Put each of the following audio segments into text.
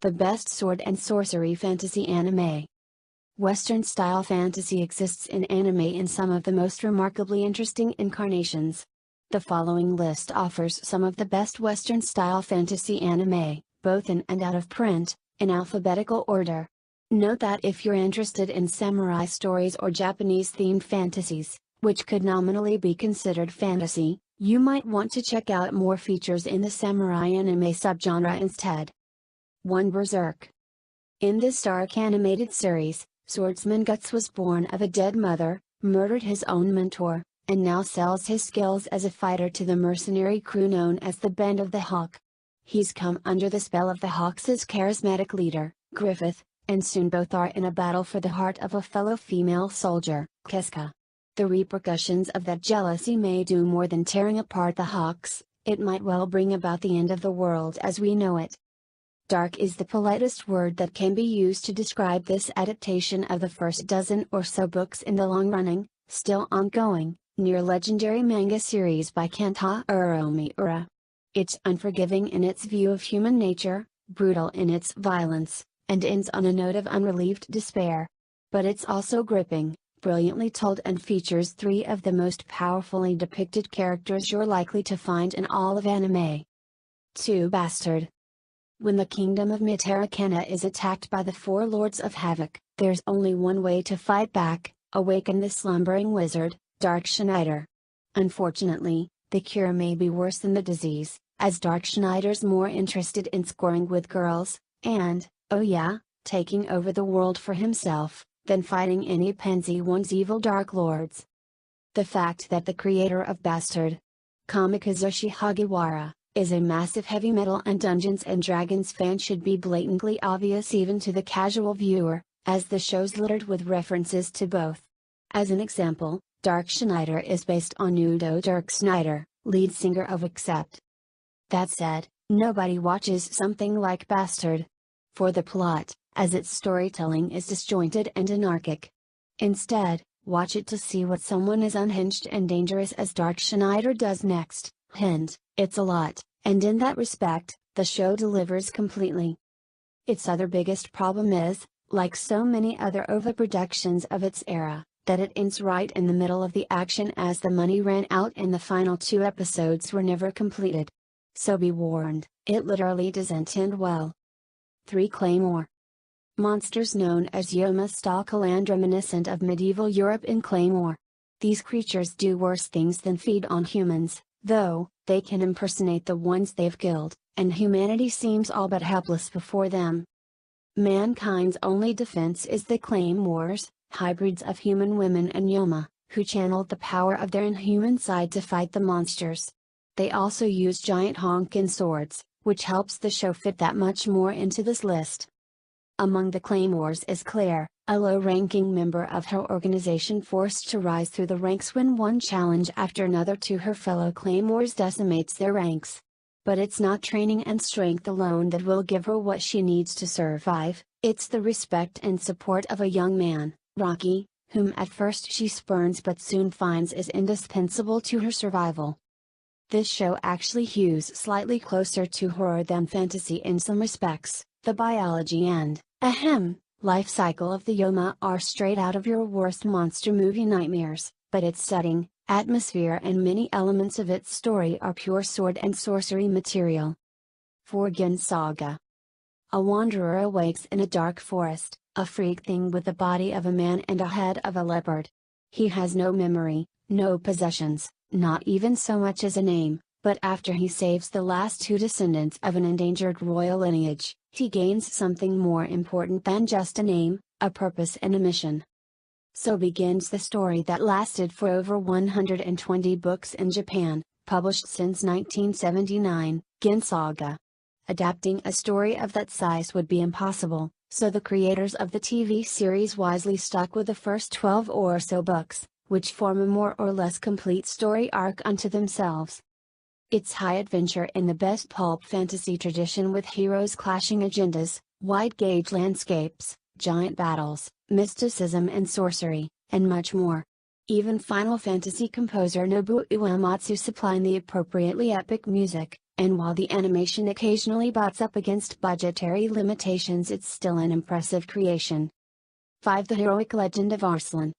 the best sword and sorcery fantasy anime. Western-style fantasy exists in anime in some of the most remarkably interesting incarnations. The following list offers some of the best Western-style fantasy anime, both in and out of print, in alphabetical order. Note that if you're interested in samurai stories or Japanese-themed fantasies, which could nominally be considered fantasy, you might want to check out more features in the samurai anime subgenre instead. 1. Berserk. In this dark animated series, swordsman Guts was born of a dead mother, murdered his own mentor, and now sells his skills as a fighter to the mercenary crew known as the Band of the Hawk. He's come under the spell of the Hawks' charismatic leader, Griffith, and soon both are in a battle for the heart of a fellow female soldier, Kiska. The repercussions of that jealousy may do more than tearing apart the Hawks, it might well bring about the end of the world as we know it. Dark is the politest word that can be used to describe this adaptation of the first dozen or so books in the long-running, still ongoing, near-legendary manga series by Kentaro Miura. It's unforgiving in its view of human nature, brutal in its violence, and ends on a note of unrelieved despair. But it's also gripping, brilliantly told, and features three of the most powerfully depicted characters you're likely to find in all of anime. 2. Bastard. When the kingdom of Mitarakena is attacked by the four lords of havoc, there's only one way to fight back: awaken the slumbering wizard, Dark Schneider. Unfortunately, the cure may be worse than the disease, as Dark Schneider's more interested in scoring with girls, and, oh yeah, taking over the world for himself, than fighting any pansy one's evil dark lords. The fact that the creator of Bastard, Kamikazushi Hagiwara, is a massive heavy metal and Dungeons & Dragons fan should be blatantly obvious even to the casual viewer, as the show's littered with references to both. As an example, Dark Schneider is based on Udo Dirk Schneider, lead singer of Accept. That said, nobody watches something like Bastard for the plot, as its storytelling is disjointed and anarchic. Instead, watch it to see what someone as unhinged and dangerous as Dark Schneider does next. Hint, it's a lot, and in that respect, the show delivers completely. Its other biggest problem is, like so many other overproductions of its era, that it ends right in the middle of the action as the money ran out and the final 2 episodes were never completed. So be warned, it literally doesn't end well. 3. Claymore. Monsters known as Yoma stalk a land reminiscent of medieval Europe in Claymore. These creatures do worse things than feed on humans, though. They can impersonate the ones they've killed, and humanity seems all but helpless before them. Mankind's only defense is the Claymores, hybrids of human women and Yoma, who channeled the power of their inhuman side to fight the monsters. They also use giant honkin' swords, which helps the show fit that much more into this list. Among the Claymores is Claire, a low-ranking member of her organization forced to rise through the ranks when one challenge after another to her fellow Claymores decimates their ranks. But it's not training and strength alone that will give her what she needs to survive, it's the respect and support of a young man, Rocky, whom at first she spurns but soon finds is indispensable to her survival. This show actually hews slightly closer to horror than fantasy in some respects. The biology and, life cycle of the Yoma are straight out of your worst monster movie nightmares, but its setting, atmosphere and many elements of its story are pure sword and sorcery material. 4. Guin Saga. A wanderer awakes in a dark forest, a freak thing with the body of a man and a head of a leopard. He has no memory, no possessions, not even so much as a name, but after he saves the last 2 descendants of an endangered royal lineage, he gains something more important than just a name, a purpose and a mission. So begins the story that lasted for over 120 books in Japan, published since 1979, Guin Saga. Adapting a story of that size would be impossible, so the creators of the TV series wisely stuck with the first 12 or so books, which form a more or less complete story arc unto themselves. It's high adventure in the best pulp fantasy tradition with heroes clashing agendas, wide-gauge landscapes, giant battles, mysticism and sorcery, and much more. Even Final Fantasy composer Nobuo Uematsu supplying the appropriately epic music, and while the animation occasionally butts up against budgetary limitations, it's still an impressive creation. 5. The Heroic Legend of Arslan.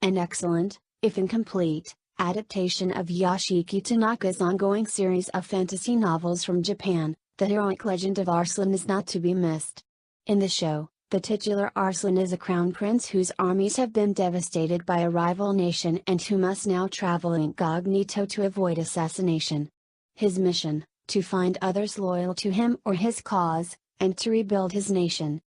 An excellent, if incomplete, adaptation of Yoshiki Tanaka's ongoing series of fantasy novels from Japan, The Heroic Legend of Arslan is not to be missed. In the show, the titular Arslan is a crown prince whose armies have been devastated by a rival nation and who must now travel incognito to avoid assassination. His mission, to find others loyal to him or his cause, and to rebuild his nation,